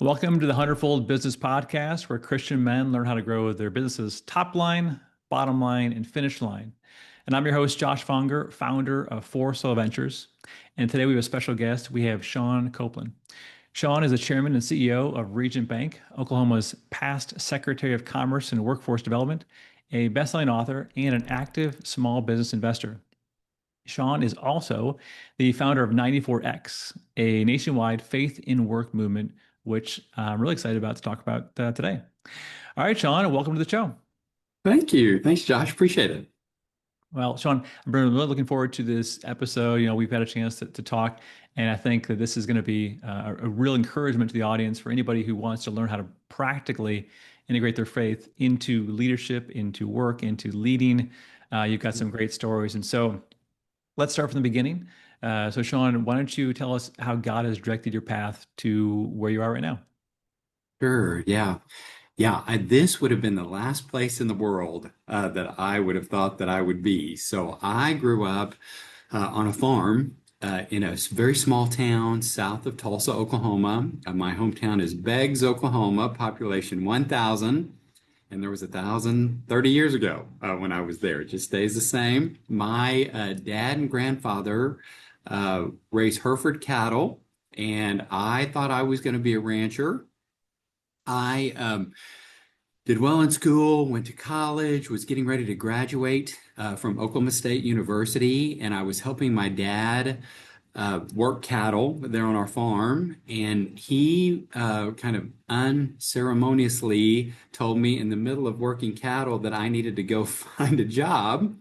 Welcome to the Hundredfold Business Podcast, where Christian men learn how to grow their business's top line, bottom line, and finish line. And I'm your host, Josh Fonger, founder of Four Soul Ventures. And today we have a special guest. We have Sean Kouplen. Sean is the chairman and CEO of Regent Bank, Oklahoma's past Secretary of Commerce and Workforce Development, a best-selling author, and an active small business investor. Sean is also the founder of 94X, a nationwide faith in work movement, which I'm really excited about to talk about today. All right, Sean, welcome to the show. Thank you. Thanks, Josh. Appreciate it. Well, Sean, I'm really looking forward to this episode. We've had a chance to talk, and I think that this is going to be a real encouragement to the audience for anybody who wants to learn how to practically integrate their faith into leadership, into work, into leading. You've got some great stories. And so let's start from the beginning. So Sean, why don't you tell us how God has directed your path to where you are right now? Sure. Yeah. Yeah. This would have been the last place in the world that I would have thought that I would be. So I grew up on a farm in a very small town south of Tulsa, Oklahoma. My hometown is Beggs, Oklahoma, population 1,000. And there was 1,030 years ago when I was there. It just stays the same. My dad and grandfather raised Hereford cattle, and I thought I was going to be a rancher. I did well in school, went to college, was getting ready to graduate from Oklahoma State University, and I was helping my dad work cattle there on our farm. And he kind of unceremoniously told me in the middle of working cattle that I needed to go find a job.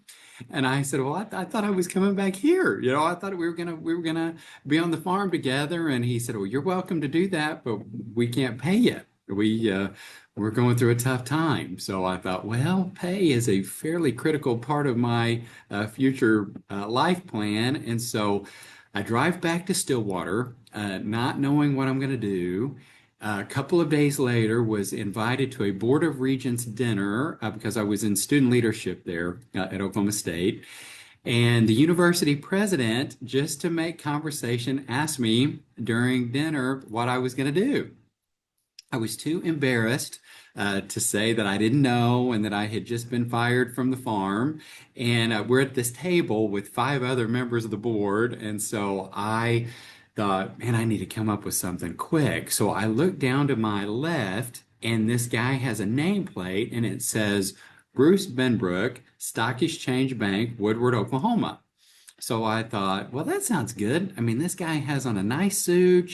And I said, "Well, I thought I was coming back here. I thought we were gonna be on the farm together." And he said, "Well, you're welcome to do that, but we can't pay you. We're going through a tough time." So I thought, well, pay is a fairly critical part of my future life plan. And so I drive back to Stillwater, not knowing what I'm going to do. A couple of days later, was invited to a Board of Regents dinner because I was in student leadership there at Oklahoma State. And the university president, just to make conversation, asked me during dinner what I was going to do. I was too embarrassed to say that I didn't know and that I had just been fired from the farm. And we're at this table with five other members of the board. And so I thought, man, I need to come up with something quick. So I looked down to my left, and this guy has a nameplate, and it says Bruce Benbrook, Stock Exchange Bank, Woodward, Oklahoma. So I thought, well, that sounds good. I mean, this guy has on a nice suit,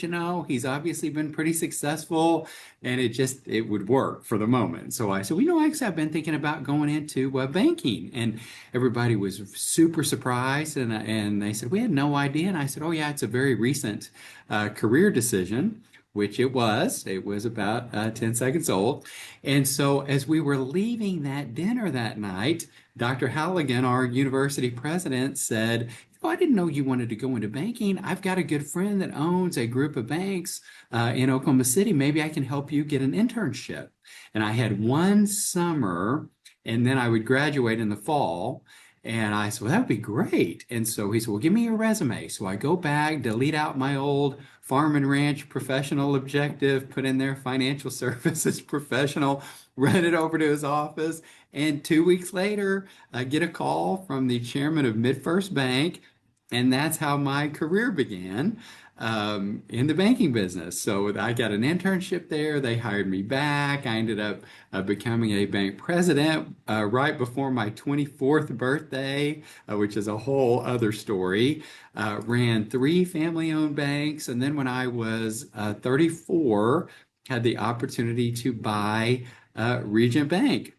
he's obviously been pretty successful, and it would work for the moment. So I said, well, actually, I've been thinking about going into banking. And everybody was super surprised. And they said, we had no idea. And I said, oh, yeah, it's a very recent career decision, which it was. It was about 10 seconds old. And so as we were leaving that dinner that night, Dr. Halligan, our university president, said, I didn't know you wanted to go into banking. I've got a good friend that owns a group of banks in Oklahoma City. Maybe I can help you get an internship. And I had one summer, and then I would graduate in the fall. And I said, well, that would be great. And so he said, well, give me your resume. So I go back, delete out my old farm and ranch professional objective, put in there financial services professional, run it over to his office. And 2 weeks later, I get a call from the chairman of MidFirst Bank. And that's how my career began in the banking business. So I got an internship there. They hired me back. I ended up becoming a bank president right before my 24th birthday, which is a whole other story. Ran three family-owned banks. And then when I was 34, had the opportunity to buy Regent Bank.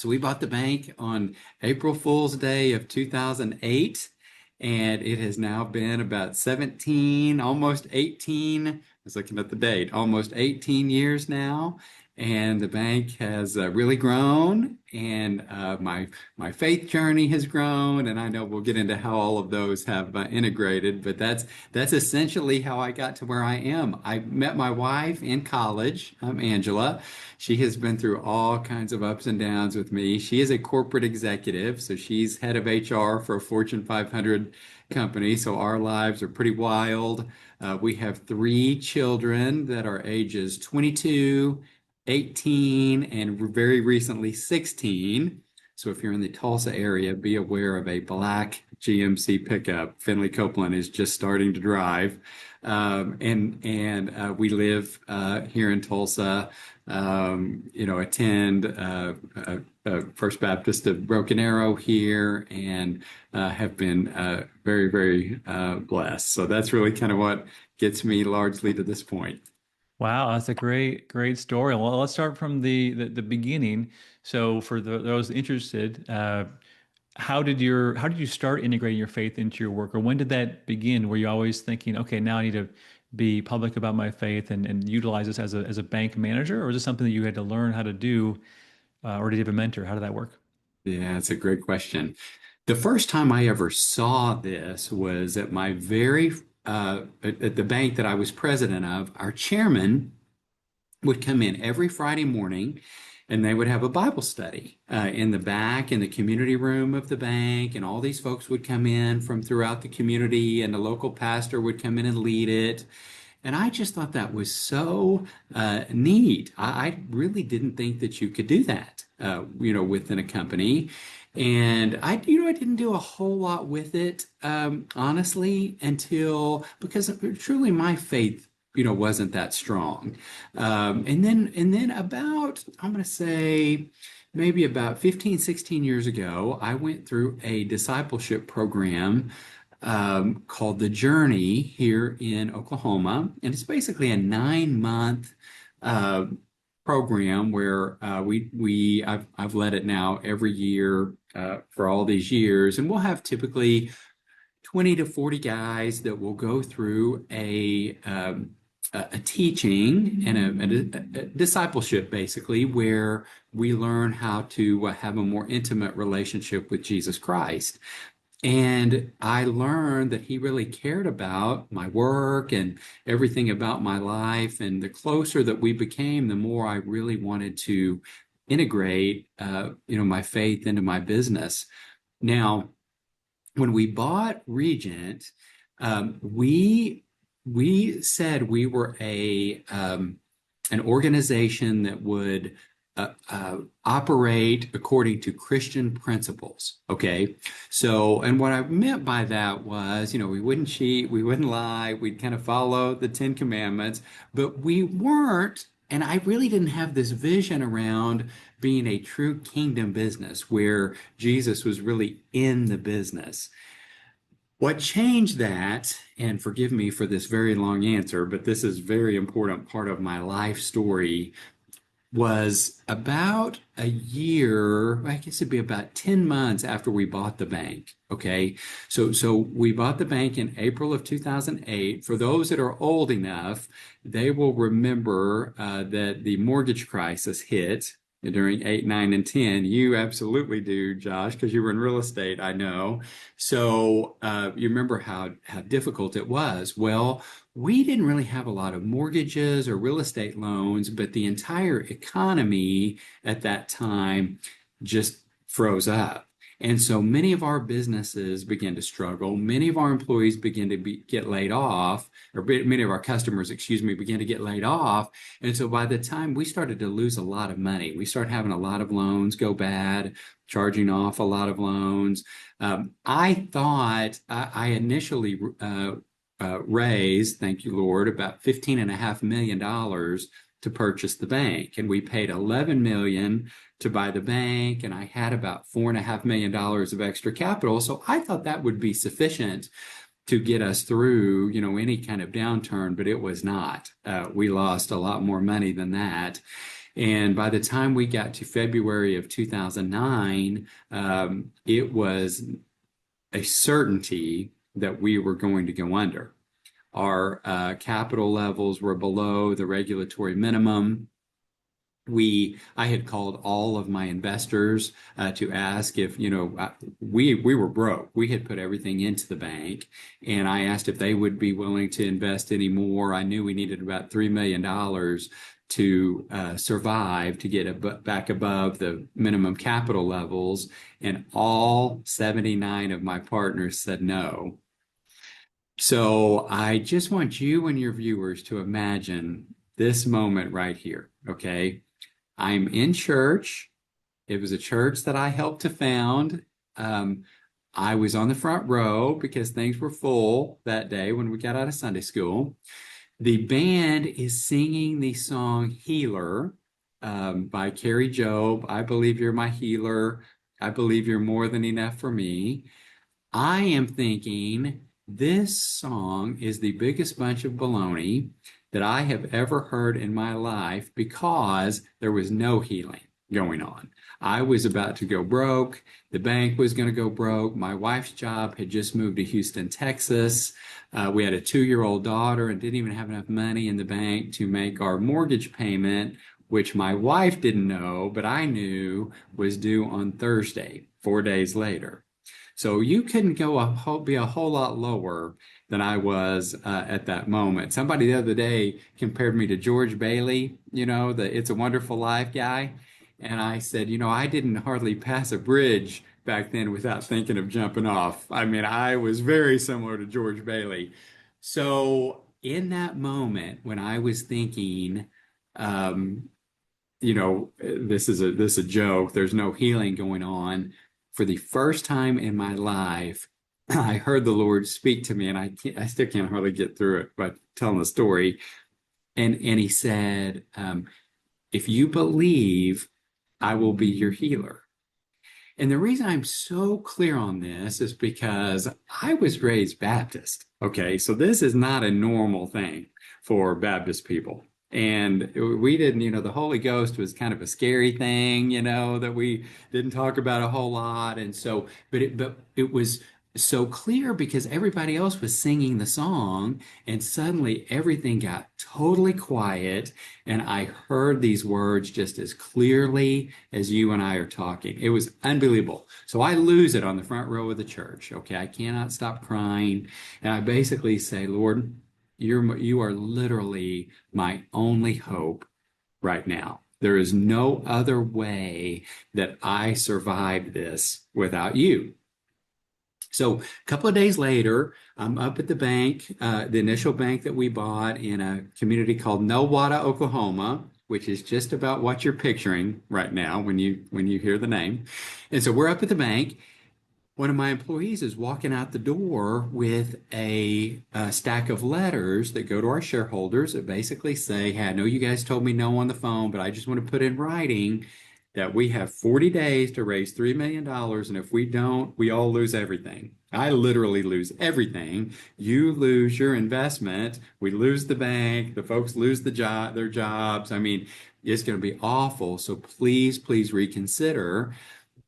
So we bought the bank on April Fool's Day of 2008. And it has now been about 17, almost 18. I was looking at the date, almost 18 years now. and the bank has really grown, and my faith journey has grown, and I know we'll get into how all of those have integrated, but that's essentially how I got to where I am. I met my wife in college, Angela. She has been through all kinds of ups and downs with me. She is a corporate executive, so she's head of HR for a Fortune 500 company, so our lives are pretty wild. We have three children that are ages 22, 18, and very recently 16. So if you're in the Tulsa area, be aware of a black GMC pickup. Finley Copeland is just starting to drive. And we live here in Tulsa, attend First Baptist of Broken Arrow here, and have been very, very blessed. So that's really kind of what gets me largely to this point. Wow, that's a great story. Well, let's start from the beginning. So, for those interested, how did you start integrating your faith into your work, or when did that begin? Were you always thinking, okay, now I need to be public about my faith and utilize this as a bank manager, or is this something that you had to learn how to do, or did you have a mentor? How did that work? Yeah, it's a great question. The first time I ever saw this was at my very at the bank that I was president of. Our chairman would come in every Friday morning, and they would have a Bible study in the back in the community room of the bank, and all these folks would come in from throughout the community, and the local pastor would come in and lead it. And I just thought that was so neat. I really didn't think that you could do that, within a company. And I didn't do a whole lot with it, honestly, until because truly my faith, wasn't that strong. And then about, I'm going to say, maybe about 15, 16 years ago, I went through a discipleship program called The Journey here in Oklahoma. And it's basically a 9-month uh, program where I've led it now every year for all these years. And we'll have typically 20 to 40 guys that will go through a teaching and a discipleship, basically, where we learn how to have a more intimate relationship with Jesus Christ. And I learned that he really cared about my work and everything about my life. And the closer that we became, the more I really wanted to integrate, my faith into my business. Now, when we bought Regent, we said we were an organization that would operate according to Christian principles. Okay. So, and what I meant by that was, we wouldn't cheat, we wouldn't lie, we'd kind of follow the Ten Commandments, but we weren't. And I really didn't have this vision around being a true kingdom business where Jesus was really in the business. What changed that, and forgive me for this very long answer, but this is a very important part of my life story, was about a year, I guess it'd be about 10 months after we bought the bank. Okay. So we bought the bank in April of 2008. For those that are old enough, they will remember that the mortgage crisis hit during 8, 9, and 10. You absolutely do, Josh, because you were in real estate, I know. So you remember how difficult it was. Well, we didn't really have a lot of mortgages or real estate loans, but the entire economy at that time just froze up. And so many of our businesses began to struggle. Many of our employees began to get laid off, or many of our customers, excuse me, began to get laid off. And so by the time we started to lose a lot of money, we started having a lot of loans go bad, charging off a lot of loans. I thought I initially raised, thank you, Lord, about $15.5 million to purchase the bank. And we paid $11 million to buy the bank. And I had about $4.5 million of extra capital. So I thought that would be sufficient to get us through, any kind of downturn, but it was not. We lost a lot more money than that. And by the time we got to February of 2009, it was a certainty that we were going to go under. Our capital levels were below the regulatory minimum. I had called all of my investors to ask if, we were broke. We had put everything into the bank, and I asked if they would be willing to invest any more. I knew we needed about $3 million to survive, to get back above the minimum capital levels, and all 79 of my partners said no. So I just want you and your viewers to imagine this moment right here, okay? I'm in church. It was a church that I helped to found. Um, I was on the front row because things were full that day when we got out of Sunday school. The band is singing the song Healer by Carrie Job. I believe you're my healer. I believe you're more than enough for me. I am thinking this song is the biggest bunch of baloney that I have ever heard in my life because there was no healing going on. I was about to go broke. The bank was going to go broke. My wife's job had just moved to Houston, Texas. We had a 2-year-old daughter and didn't even have enough money in the bank to make our mortgage payment, which my wife didn't know, but I knew was due on Thursday, 4 days later. So you couldn't be a whole lot lower than I was at that moment. Somebody the other day compared me to George Bailey, the It's a Wonderful Life guy. And I said, I didn't hardly pass a bridge back then without thinking of jumping off. I mean, I was very similar to George Bailey. So in that moment when I was thinking, um, this is a joke. There's no healing going on. For the first time in my life, I heard the Lord speak to me, and I still can't hardly get through it, but telling the story. And He said, "If you believe, I will be your healer." And the reason I'm so clear on this is because I was raised Baptist. Okay, so this is not a normal thing for Baptist people. And we didn't, the Holy Ghost was kind of a scary thing, that we didn't talk about a whole lot. And so, but it was so clear because everybody else was singing the song, and suddenly everything got totally quiet. And I heard these words just as clearly as you and I are talking. It was unbelievable. So I lose it on the front row of the church. Okay, I cannot stop crying. And I basically say, Lord, you are literally my only hope right now. There is no other way that I survived this without you. So a couple of days later, I'm up at the bank, the initial bank that we bought in a community called Nowata, Oklahoma, which is just about what you're picturing right now when you hear the name. And so we're up at the bank. One of my employees is walking out the door with a stack of letters that go to our shareholders that basically say, "Hey, I know you guys told me no on the phone, but I just want to put in writing that we have 40 days to raise $3 million, and if we don't, we all lose everything." I literally lose everything. You lose your investment. We lose the bank. The folks lose their jobs. I mean, it's going to be awful. So please, please reconsider.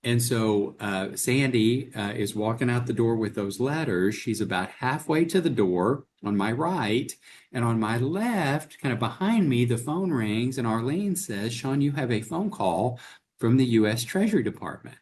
And so Sandy is walking out the door with those letters. She's about halfway to the door on my right. And on my left, kind of behind me, the phone rings and Arlene says, "Sean, you have a phone call from the U.S. Treasury Department."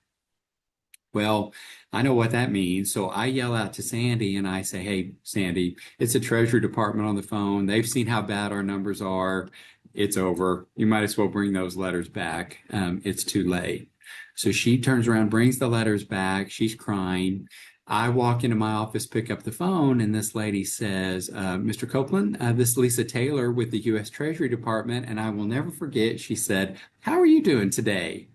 Well, I know what that means. So I yell out to Sandy and I say, "Hey, Sandy, it's the Treasury Department on the phone. They've seen how bad our numbers are. It's over. You might as well bring those letters back. It's too late." So she turns around, brings the letters back. She's crying. I walk into my office, pick up the phone, and this lady says, "Mr. Kouplen, this is Lisa Taylor with the U.S. Treasury Department." And I will never forget, she said, "How are you doing today?"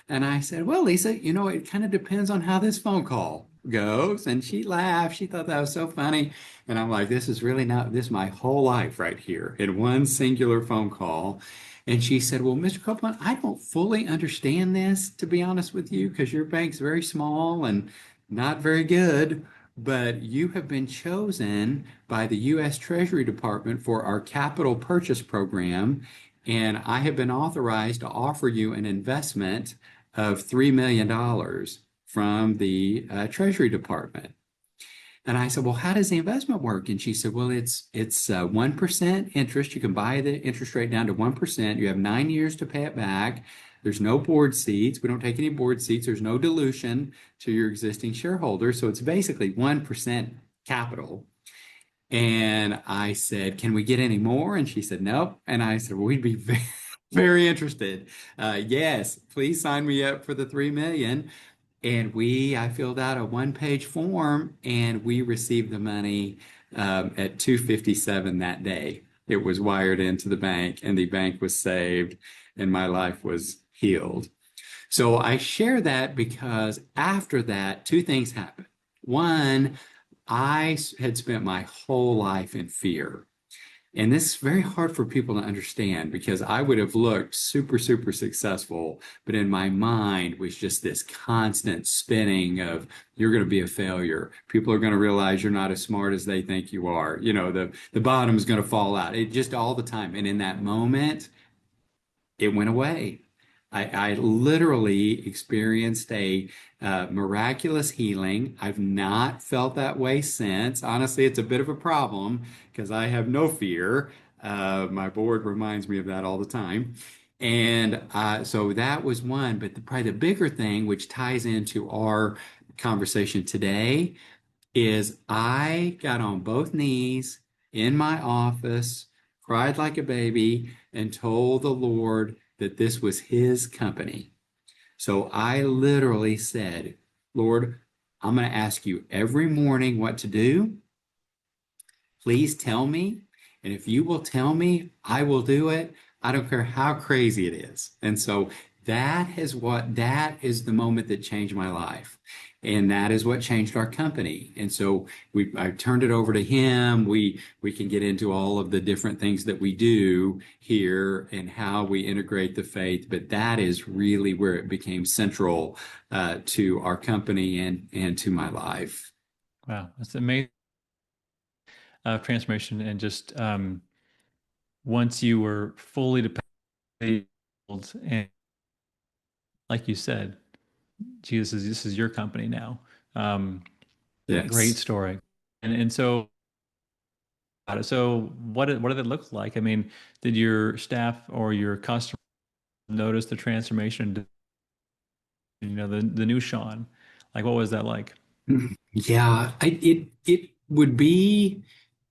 And I said, "Well, Lisa, it kind of depends on how this phone call goes." And she laughed. She thought that was so funny. And I'm like, this is really not, this is my whole life right here in one singular phone call. And she said, "Well, Mr. Copeland, I don't fully understand this, to be honest with you, because your bank's very small and not very good. But you have been chosen by the U.S. Treasury Department for our capital purchase program. And I have been authorized to offer you an investment of $3 million from the Treasury Department." And I said, well, how does the investment work? And she said, well, it's 1% interest. You can buy the interest rate down to 1%. You have 9 years to pay it back. There's no board seats. We don't take any board seats. There's no dilution to your existing shareholders. So it's basically 1% capital. And I said, can we get any more? And she said, nope. And I said, well, we'd be very, very interested. Yes, please sign me up for the 3 million. And I filled out a one-page form and we received the money at 2:57 that day. It was wired into the bank and the bank was saved and my life was healed. So I share that because after that, two things happened. One, I had spent my whole life in fear. And this is very hard for people to understand because I would have looked super, super successful, but in my mind was just this constant spinning of you're going to be a failure. People are going to realize you're not as smart as they think you are. The bottom is going to fall out. It just all the time. And in that moment, it went away. I literally experienced a miraculous healing. I've not felt that way since. Honestly, it's a bit of a problem because I have no fear. My board reminds me of that all the time. And so that was one. But probably the bigger thing, which ties into our conversation today, is I got on both knees in my office, cried like a baby, and told the Lord that this was his company. So I literally said, Lord, I'm going to ask you every morning what to do. Please tell me. And if you will tell me, I will do it. I don't care how crazy it is. And so that is the moment that changed my life. And that is what changed our company. And so I turned it over to him. We can get into all of the different things that we do here and how we integrate the faith. But that is really where it became central to our company and to my life. Wow, that's amazing transformation. And just once you were fully dependent, and like you said, Jesus, this is your company now. Um, Great Yes. story. And so, what did it look like? I mean, did your staff or your customers notice the transformation? The new Sean. Like, what was that like? Yeah, it would be.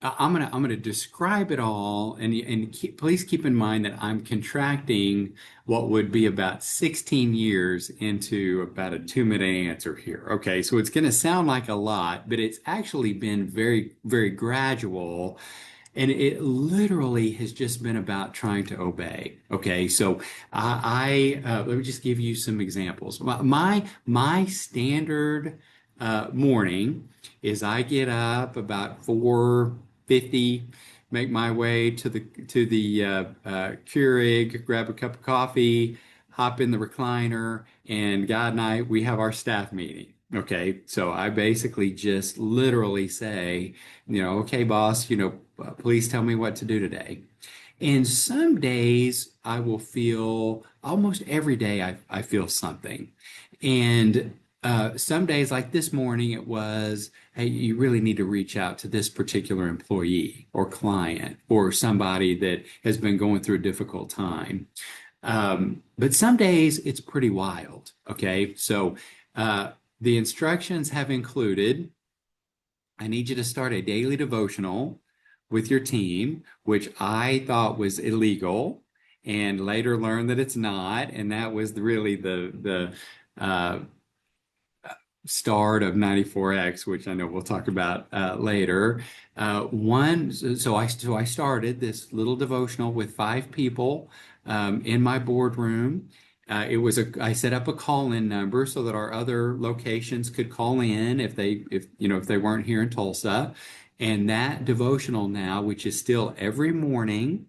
I'm gonna describe it all, and please keep in mind that I'm contracting what would be about 16 years into about a 2 minute answer here. Okay, so it's gonna sound like a lot, but it's actually been very, very gradual. And it literally has just been about trying to obey. Okay, so let me just give you some examples. My standard morning is I get up about 4:50, make my way to the Keurig, grab a cup of coffee, hop in the recliner, and God and we have our staff meeting. Okay, so I basically just literally say, okay, boss, please tell me what to do today. And some days I will feel almost every day I feel something. And some days, like this morning, it was, hey, you really need to reach out to this particular employee or client or somebody that has been going through a difficult time. But some days it's pretty wild. Okay. So the instructions have included I need you to start a daily devotional with your team, which I thought was illegal and later learned that it's not. And that was really the start of 94X, which I know we'll talk about later. So I started this little devotional with 5 people in my boardroom. I set up a call-in number so that our other locations could call in if they weren't here in Tulsa. And that devotional now, which is still every morning,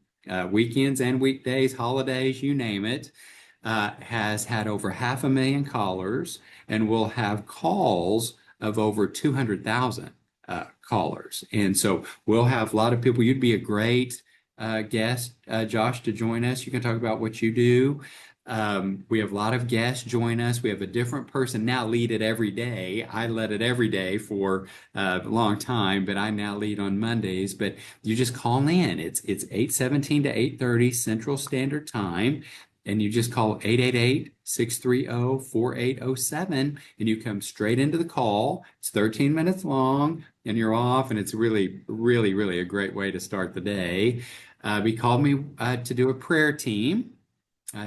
weekends and weekdays, holidays, you name it, has had over 500,000 callers and will have calls of over 200,000 callers. And so we'll have a lot of people. You'd be a great guest, Josh, to join us. You can talk about what you do. We have a lot of guests join us. We have a different person now lead it every day. I led it every day for a long time, but I now lead on Mondays. But you just call in. It's 8:17 to 8:30 Central Standard Time. And you just call 888-630-4807 and you come straight into the call. It's 13 minutes long and you're off. And it's really, really, really a great way to start the day. He called me to do a prayer team.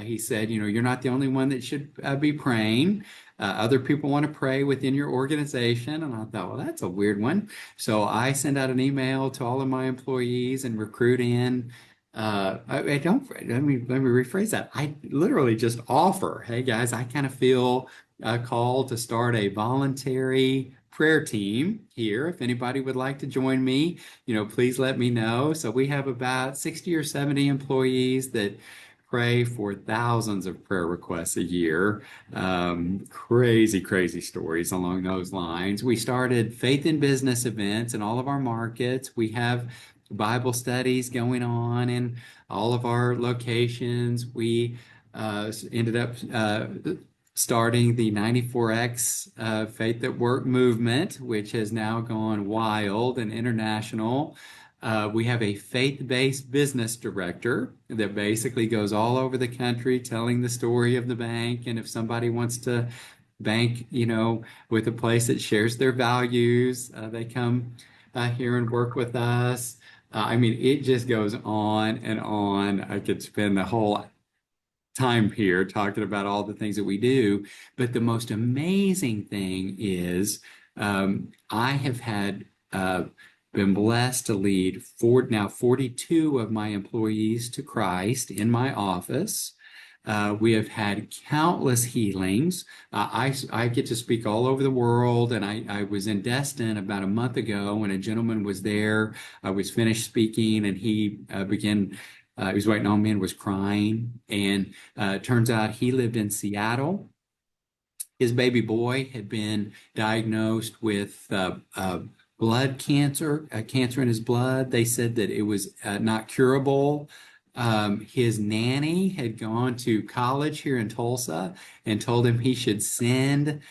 He said, you're not the only one that should be praying. Other people want to pray within your organization. And I thought, well, that's a weird one. So I send out an email to all of my employees and recruit in. I don't, let me rephrase that. I literally just offer, hey guys, I kind of feel called to start a voluntary prayer team here. If anybody would like to join me, please let me know. So we have about 60 or 70 employees that pray for thousands of prayer requests a year. Crazy, crazy stories along those lines. We started faith in business events in all of our markets. We have Bible studies going on in all of our locations. We ended up starting the 94X Faith at Work movement, which has now gone wild and international. We have a faith-based business director that basically goes all over the country telling the story of the bank. And if somebody wants to bank, with a place that shares their values, they come here and work with us. It just goes on and on. I could spend the whole time here talking about all the things that we do. But the most amazing thing is I have had been blessed to lead 42 of my employees to Christ in my office. We have had countless healings. I get to speak all over the world, and I was in Destin about a month ago when a gentleman was there. I was finished speaking, and he began. He was waiting on me and was crying. And turns out he lived in Seattle. His baby boy had been diagnosed with blood cancer, cancer in his blood. They said that it was not curable. His nanny had gone to college here in Tulsa and told him he should send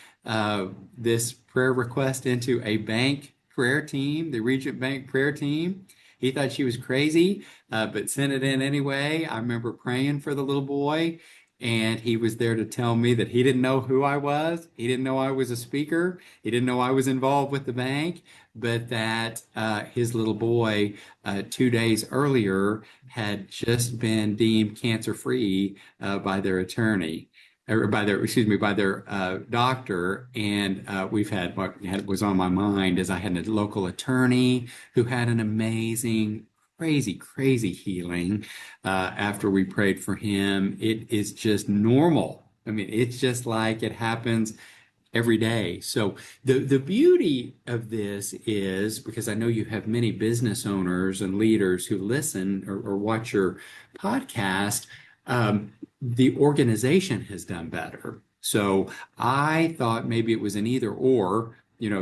this prayer request into a bank prayer team, the Regent Bank prayer team. He thought she was crazy, but sent it in anyway. I remember praying for the little boy, and he was there to tell me that he didn't know who I was. He didn't know I was a speaker. He didn't know I was involved with the bank, but that his little boy 2 days earlier had just been deemed cancer-free by their attorney. Or by their doctor. And we've had what was on my mind is I had a local attorney who had an amazing, crazy, crazy healing after we prayed for him. It is just normal. It's just like it happens every day. So the beauty of this is, because I know you have many business owners and leaders who listen or watch your podcast, the organization has done better. So I thought maybe it was an either or,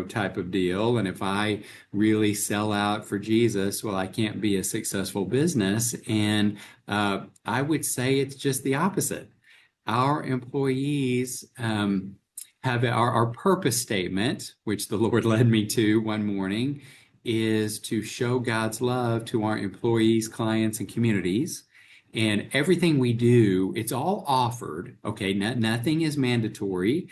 type of deal. And if I really sell out for Jesus, well, I can't be a successful business. And I would say it's just the opposite. Our employees have our purpose statement, which the Lord led me to one morning, is to show God's love to our employees, clients, and communities. And everything we do, it's all offered. Okay, nothing is mandatory,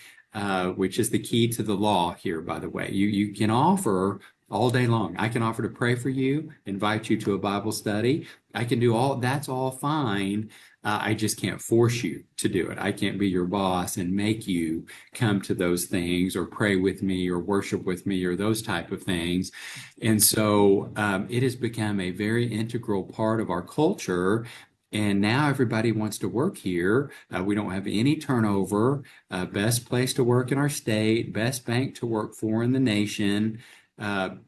which is the key to the law here, by the way. You can offer all day long. I can offer to pray for you, invite you to a Bible study. I can do all, that's all fine. I just can't force you to do it. I can't be your boss and make you come to those things or pray with me or worship with me or those type of things. And so it has become a very integral part of our culture. And now everybody wants to work here. We don't have any turnover. Best place to work in our state, best bank to work for in the nation,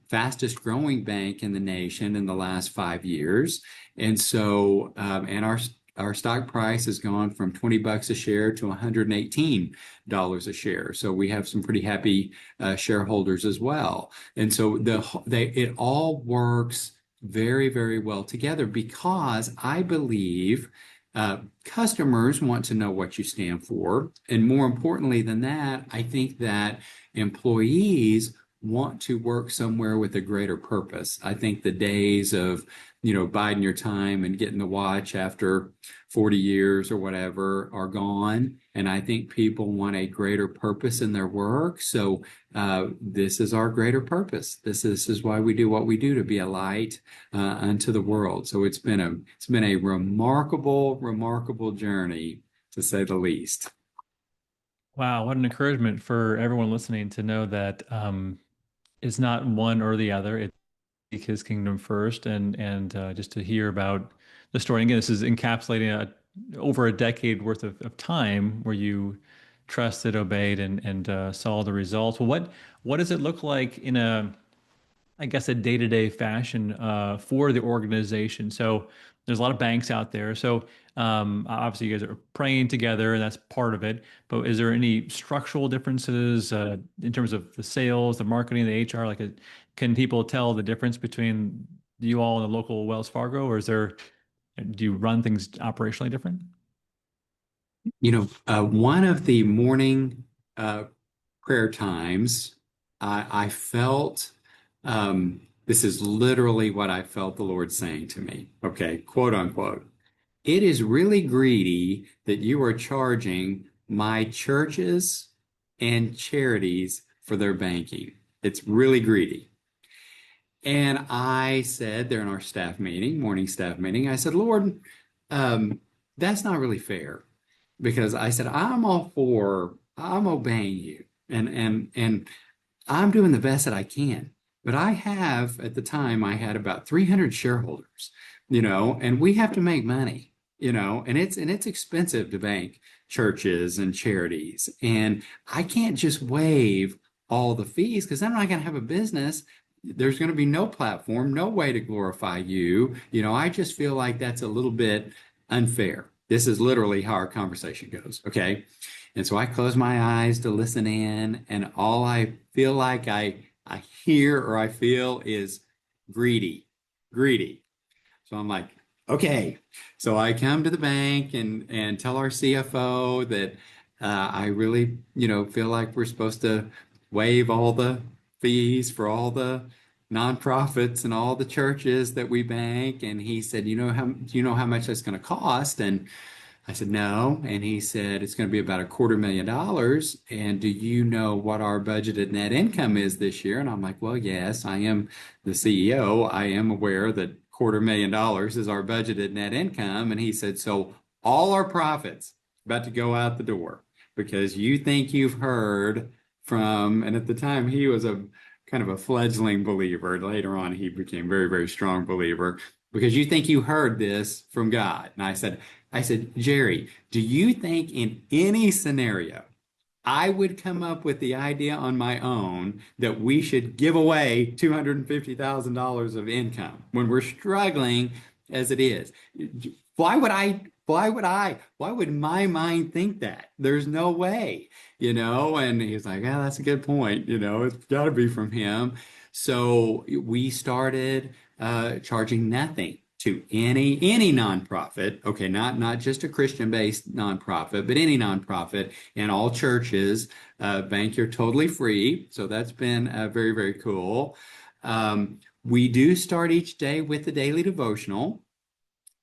fastest growing bank in the nation in the last 5 years. And so, and our stock price has gone from $20 a share to $118 a share. So we have some pretty happy shareholders as well. And so it all works very, very well together because I believe Customers want to know what you stand for. And more importantly than that, I think that employees want to work somewhere with a greater purpose. I think the days of, biding your time and getting the watch after 40 years or whatever are gone. And I think people want a greater purpose in their work. So this is our greater purpose. This is why we do what we do, to be a light unto the world. So it's been a remarkable journey, to say the least. Wow, what an encouragement for everyone listening to know that it's not one or the other. It's seek his kingdom first, and just to hear about the story. And again, this is encapsulating over a decade worth of time where you trusted, obeyed, and saw the results. Well, what does it look like in I guess, a day-to-day fashion for the organization? So there's a lot of banks out there. So obviously you guys are praying together, and that's part of it. But is there any structural differences in terms of the sales, the marketing, the HR? Can people tell the difference between you all and the local Wells Fargo, or do you run things operationally different? One of the morning uh, prayer times, I felt this is literally what I felt the Lord saying to me. Okay, quote unquote. It is really greedy that you are charging my churches and charities for their banking. It's really greedy. And I said there in our staff meeting, morning staff meeting, I said, Lord, um, that's not really fair, because I said, I'm obeying you, and I'm doing the best that I can. But I have, at the time, I had about 300 shareholders, and we have to make money, and it's expensive to bank churches and charities. And I can't just waive all the fees, because then I'm not going to have a business. There's going to be no platform, no way to glorify you. I just feel like that's a little bit unfair. This is literally how our conversation goes. Okay. And so I close my eyes to listen in, and all I feel like I hear or I feel is greedy, greedy. So I'm like, okay. So I come to the bank and tell our CFO that I really, feel like we're supposed to waive all the fees for all the nonprofits and all the churches that we bank. And he said, do you know how much that's going to cost? And I said, no. And he said, it's going to be about $250,000. And do you know what our budgeted net income is this year? And I'm like, well, yes, I am the CEO. I am aware that $250,000 is our budgeted net income. And he said, so all our profits about to go out the door, because you think you've heard from, and at the time he was a kind of a fledgling believer. Later on, he became a very, very strong believer, because you think you heard this from God. And I said, Jerry, do you think in any scenario I would come up with the idea on my own that we should give away $250,000 of income when we're struggling as it is? Why would I? Why would my mind think that? There's no way, And he's like, yeah, that's a good point. It's got to be from him. So we started charging nothing to any nonprofit. Okay, not just a Christian-based nonprofit, but any nonprofit, and all churches. Bank, you're totally free. So that's been very, very cool. We do start each day with the daily devotional.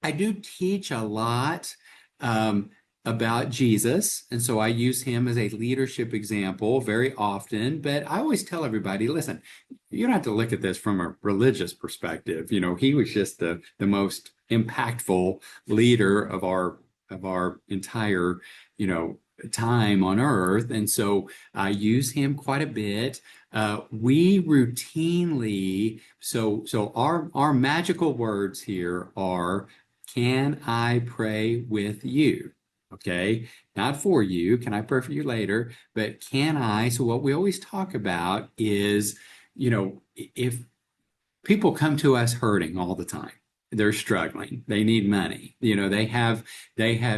I do teach a lot about Jesus, and so I use him as a leadership example very often. But I always tell everybody, listen, you don't have to look at this from a religious perspective. He was just the most impactful leader of our entire, time on earth. And so I use him quite a bit. We routinely, so our magical words here are, can I pray with you? Okay, not for you. Can I pray for you later? But can I? So what we always talk about is, if people come to us hurting all the time, they're struggling, they need money, they have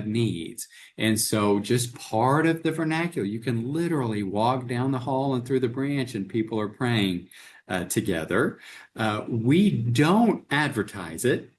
needs. And so just part of the vernacular, you can literally walk down the hall and through the branch and people are praying together. We don't advertise it.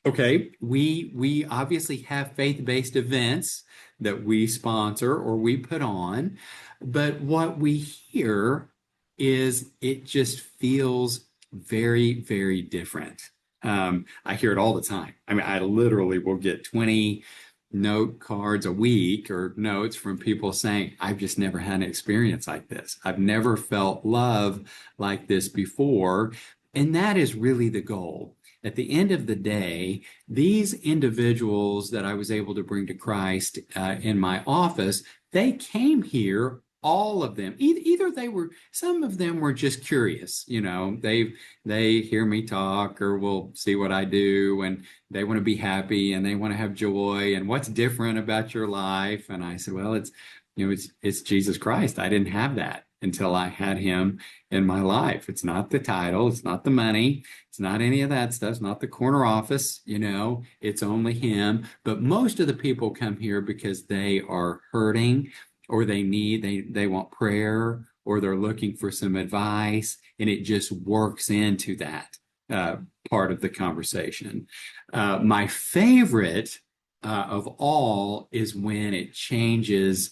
Okay, we obviously have faith-based events that we sponsor or we put on, but what we hear is it just feels very, very different. I hear it all the time. I mean, I literally will get 20 note cards a week or notes from people saying, I've just never had an experience like this. I've never felt love like this before. And that is really the goal. At the end of the day, these individuals that I was able to bring to Christ in my office, they came here, all of them. Either they were, some of them were just curious, they hear me talk or will see what I do, and they want to be happy and they want to have joy. And what's different about your life? And I said, well, it's Jesus Christ. I didn't have that until I had him in my life. It's not the title, it's not the money, it's not any of that stuff, it's not the corner office, it's only him. But most of the people come here because they are hurting or they want prayer or they're looking for some advice, and it just works into that uh, part of the conversation. My favorite of all is when it changes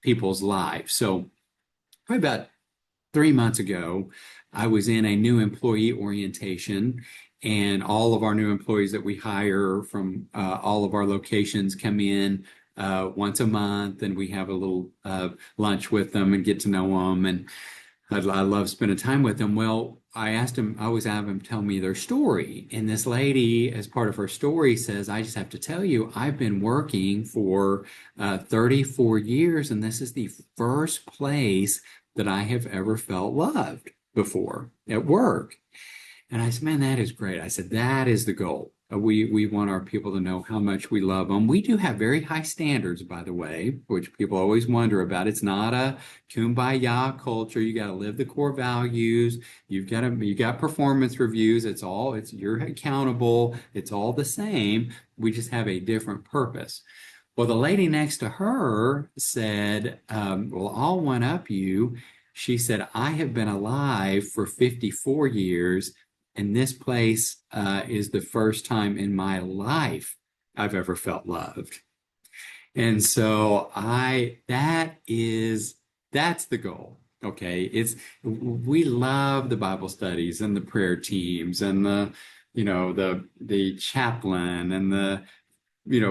people's lives. So probably about 3 months ago, I was in a new employee orientation, and all of our new employees that we hire from all of our locations come in once a month, and we have a little lunch with them and get to know them. And I love spending time with them. Well, I always have them tell me their story. And this lady, as part of her story, says, I just have to tell you, I've been working for 34 years, and this is the first place that I have ever felt loved before at work. And I said, man, that is great. I said, that is the goal. We want our people to know how much we love them. We do have very high standards, by the way, which people always wonder about. It's not a kumbaya culture. You got to live the core values. You got performance reviews. You're accountable. It's all the same. We just have a different purpose. Well, the lady next to her said, well, I'll one up you. She said, I have been alive for 54 years, and this place is the first time in my life I've ever felt loved. And so that's the goal. Okay. We love the Bible studies and the prayer teams and the chaplain and the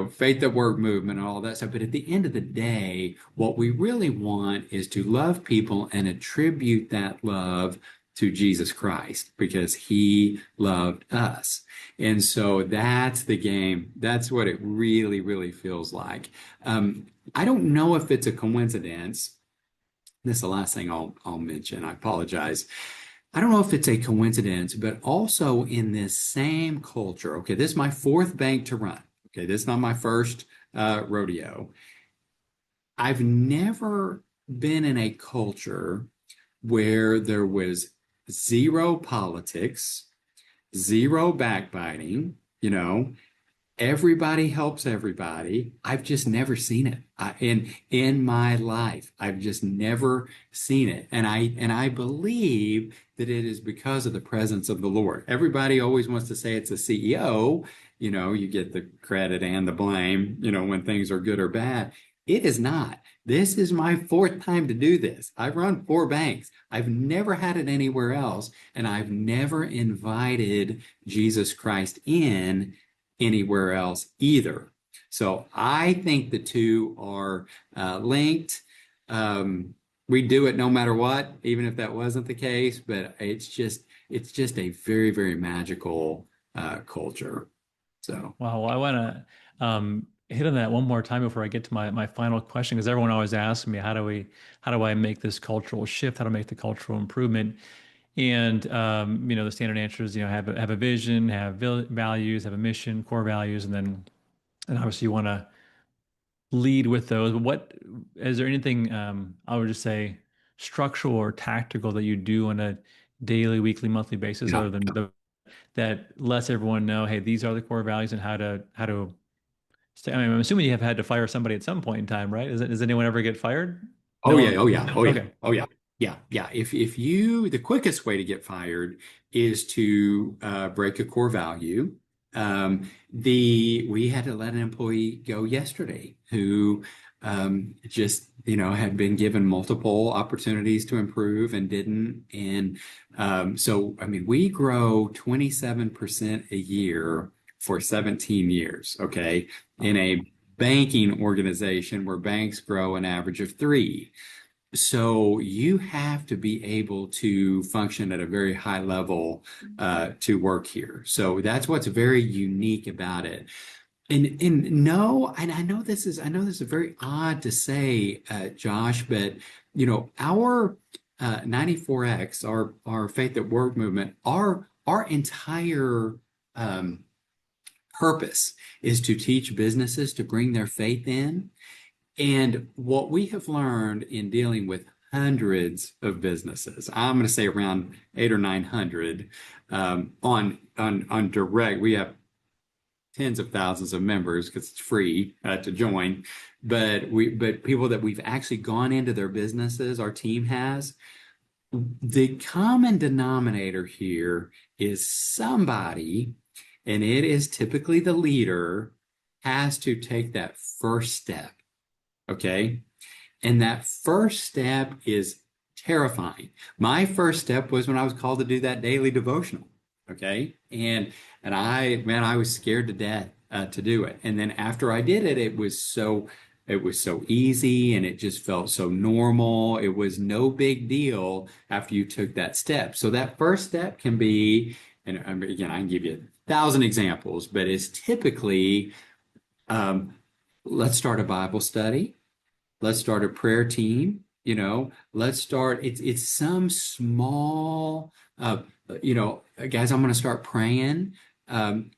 faith at work movement and all that stuff. But at the end of the day, what we really want is to love people and attribute that love to Jesus Christ because he loved us. And so that's the game. That's what it really, really feels like. I don't know if it's a coincidence. This is the last thing I'll mention. I apologize. I don't know if it's a coincidence, but also in this same culture. Okay, this is my fourth bank to run. Okay, this is not my first rodeo. I've never been in a culture where there was zero politics, zero backbiting, everybody helps everybody. I've just never seen it in my life. I've just never seen it, and I believe that it is because of the presence of the Lord. Everybody always wants to say it's a CEO. You get the credit and the blame. When things are good or bad. It is not. This is my fourth time to do this. I've run 4 banks. I've never had it anywhere else, and I've never invited Jesus Christ in anywhere else either. So I think the two are linked. We do it no matter what, even if that wasn't the case, but it's just a very, very magical culture. So, Wow, well, I want to hit on that one more time before I get to my final question, because everyone always asks me, how do I make this cultural shift? How to make the cultural improvement? And the standard answer is, have a vision, have values, have a mission, core values, and obviously you want to lead with those. But what is there anything I would just say structural or tactical that you do on a daily, weekly, monthly basis, yeah. other than that lets everyone know, hey, these are the core values and how to stay. I mean, I'm assuming you have had to fire somebody at some point in time, right? Does anyone ever get fired? Oh No yeah, one. oh yeah, oh yeah, Okay. oh yeah, yeah, yeah. The quickest way to get fired is to break a core value. The we had to let an employee go yesterday who just had been given multiple opportunities to improve and didn't. And so I mean we grow 27% a year for 17 years, okay, in a banking organization where banks grow an average of three. So you have to be able to function at a very high level to work here. So that's what's very unique about it. And no, and I know this is very odd to say, Josh, but our 94X, our Faith at Work movement, our entire um, purpose is to teach businesses to bring their faith in. And what we have learned in dealing with hundreds of businesses, I'm going to say around 8 or 900 on direct. We have tens of thousands of members because it's free to join, but people that we've actually gone into their businesses, our team has. The common denominator here is somebody, and it is typically the leader, has to take that first step. Okay. And that first step is terrifying. My first step was when I was called to do that daily devotional. Okay. And I was scared to death to do it. And then after I did it, it was so easy and it just felt so normal. It was no big deal after you took that step. So that first step can be, and again, I can give you 1,000 examples, but it's typically, um, let's start a Bible study. Let's start a prayer team. Let's start. It's some small. Guys, I'm going to start praying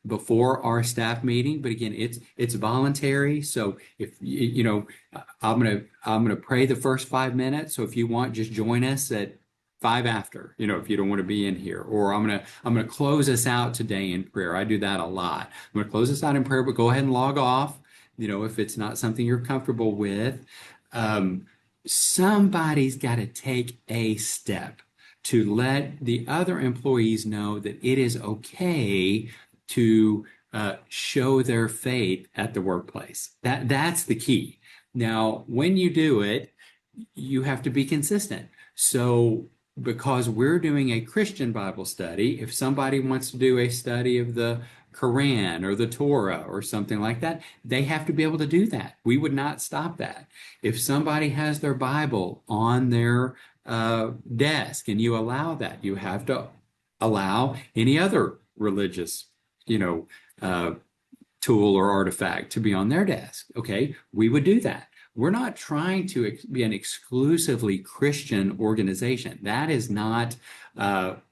before our staff meeting. But again, it's voluntary. So if I'm gonna pray the first 5 minutes. So if you want, just join us at five after. If you don't want to be in here, or I'm gonna close us out today in prayer. I do that a lot. I'm gonna close us out in prayer, but go ahead and log off. If it's not something you're comfortable with. Um, Somebody's got to take a step to let the other employees know that it is okay to show their faith at the workplace. That's the key. Now, when you do it, you have to be consistent. So, because we're doing a Christian Bible study, if somebody wants to do a study of the Quran or the Torah or something like that, they have to be able to do that. We would not stop that. If somebody has their Bible on their desk and you allow that, you have to allow any other religious, you know, uh, tool or artifact to be on their desk. Okay, we would do that. We're not trying to be an exclusively Christian organization. That is not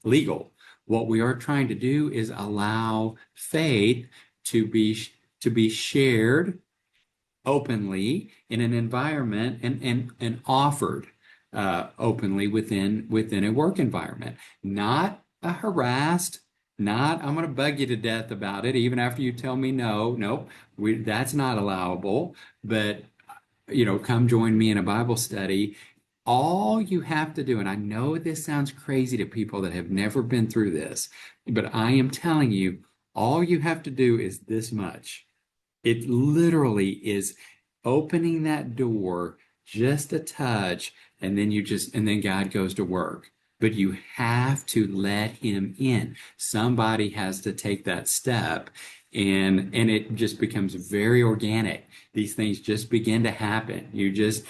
legal. What we are trying to do is allow faith to be shared openly in an environment and offered openly within a work environment, not harassed. Not, I'm going to bug you to death about it, even after you tell me no. Nope, that's not allowable. But come join me in a Bible study. All you have to do, and I know this sounds crazy to people that have never been through this, but I am telling you, all you have to do is this much. It literally is opening that door just a touch, and then God goes to work. But you have to let him in. Somebody has to take that step, and it just becomes very organic. These things just begin to happen. You just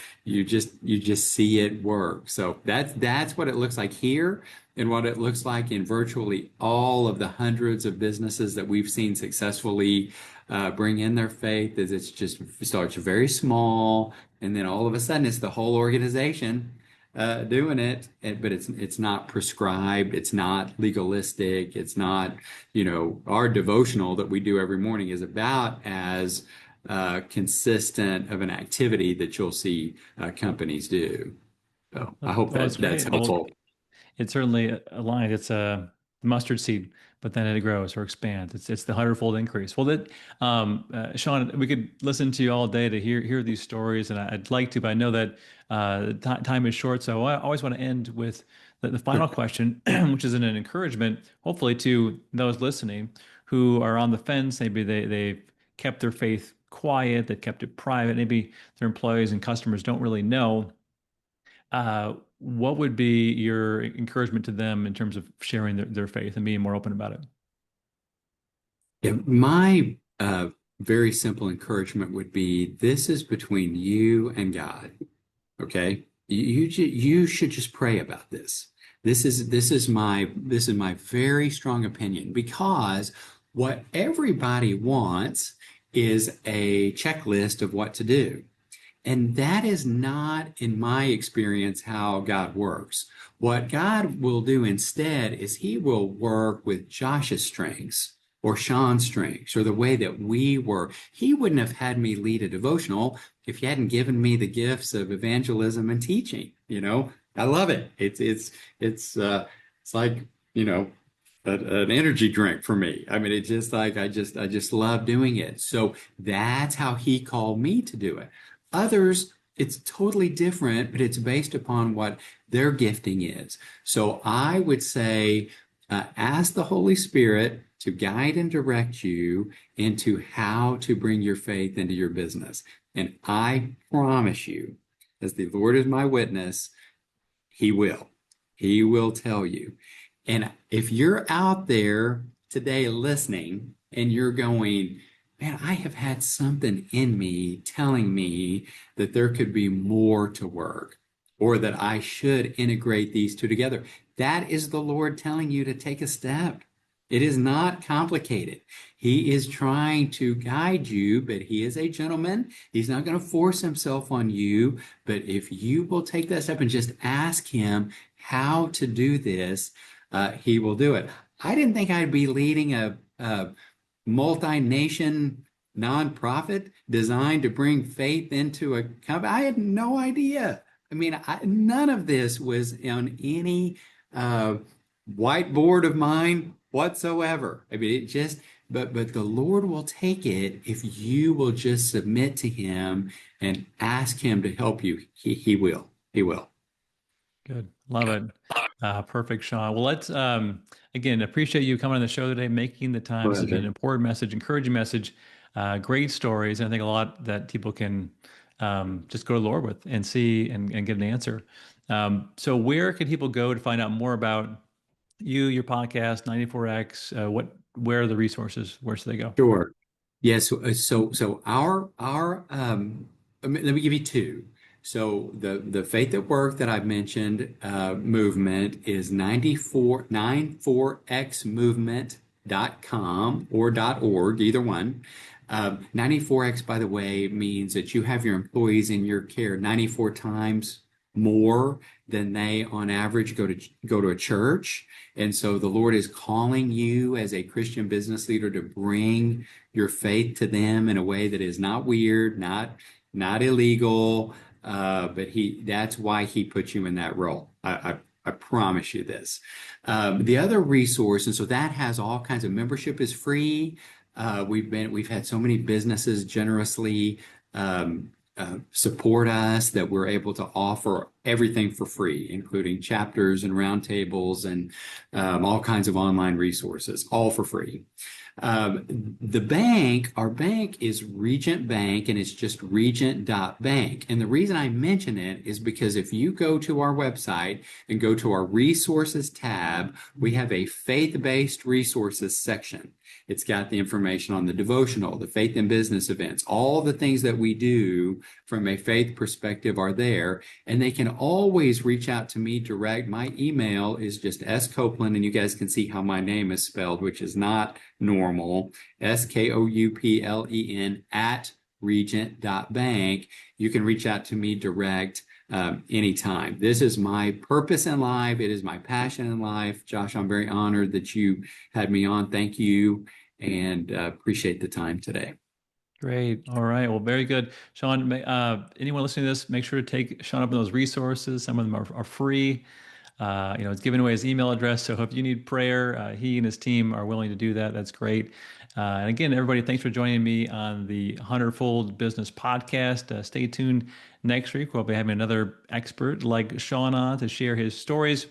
see it work. So that's what it looks like here, and what it looks like in virtually all of the hundreds of businesses that we've seen successfully bring in their faith. Is it's just starts very small, and then all of a sudden it's the whole organization doing it. But it's not prescribed. It's not legalistic. It's not, our devotional that we do every morning is about as consistent of an activity that you'll see companies do. So I hope Well, that's that's great. Well, helpful. it's certainly aligned. It's a mustard seed, but then it grows or expands. It's the hundredfold increase. Well, Sean, we could listen to you all day to hear these stories, and I'd like to, but I know that time is short. So I always want to end with the final question, which is an encouragement, hopefully, to those listening who are on the fence. Maybe they've kept their faith quiet, they've kept it private. Maybe their employees and customers don't really know. What would be your encouragement to them in terms of sharing their faith and being more open about it? Yeah, my very simple encouragement would be this is between you and God. Okay, you should just pray about this. This is my very strong opinion because what everybody wants is a checklist of what to do. And that is not, in my experience, how God works. What God will do instead is he will work with Josh's strengths or Sean's strengths or the way that we work. He wouldn't have had me lead a devotional if he hadn't given me the gifts of evangelism and teaching. I love it. It's like, you know, an energy drink for me. I mean, it's just like I just love doing it. So that's how he called me to do it. Others, it's totally different, but it's based upon what their gifting is. So I would say, ask the Holy Spirit to guide and direct you into how to bring your faith into your business. And I promise you, as the Lord is my witness, he will. He will tell you. And if you're out there today listening and you're going, man, I have had something in me telling me that there could be more to work or that I should integrate these two together. That is the Lord telling you to take a step. It is not complicated. He is trying to guide you, but he is a gentleman. He's not going to force himself on you. But if you will take that step and just ask him how to do this, he will do it. I didn't think I'd be leading a multi-nation nonprofit designed to bring faith into a company. I had no idea. I mean, none of this was on any whiteboard of mine whatsoever. I mean, but the Lord will take it if you will just submit to Him and ask Him to help you. He will. He will. Good. Love it. Perfect, Sean. Well, let's again appreciate you coming on the show today, making the time. This has been an Pleasure. important message, encouraging message, great stories, and I think a lot that people can just go to the Lord with and see and get an answer. So, where can people go to find out more about you, your podcast, 94X? Where are the resources? Where should they go? Sure. Yes. So our let me give you two. So the Faith at Work that I've mentioned movement is 94xmovement.com or .org, either one. 94x, by the way, means that you have your employees in your care 94 times more than they on average go to a church. And so the Lord is calling you as a Christian business leader to bring your faith to them in a way that is not weird, not illegal, but that's why he put you in that role. I promise you this. The other resource, and so that has all kinds of membership is free. We've had so many businesses generously support us that we're able to offer everything for free, including chapters and roundtables and all kinds of online resources, all for free. Our bank is Regent Bank, and it's just regent.bank. And the reason I mention it is because if you go to our website and go to our resources tab, we have a faith-based resources section. It's got the information on the devotional, the faith and business events, all the things that we do from a faith perspective are there. And they can always reach out to me direct. My email is just skouplen, and you guys can see how my name is spelled, which is not normal. Skouplen at regent.bank. You can reach out to me direct anytime. This is my purpose in life. It is my passion in life. Josh, I'm very honored that you had me on. Thank you, and appreciate the time today. Great. All right. Well, very good. Sean, anyone listening to this, make sure to take Sean up on those resources. Some of them are free. It's giving away his email address. So if you need prayer, he and his team are willing to do that. That's great. And again, everybody, thanks for joining me on the Hundredfold Business Podcast. Stay tuned next week. We'll be having another expert like Sean on to share his stories,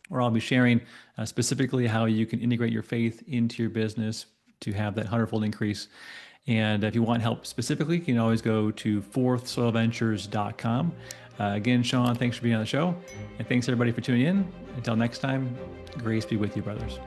where I'll be sharing specifically how you can integrate your faith into your business to have that hundredfold increase. And if you want help specifically, you can always go to fourthsoilventures.com. Again, Sean, thanks for being on the show. And thanks everybody for tuning in. Until next time, grace be with you, brothers.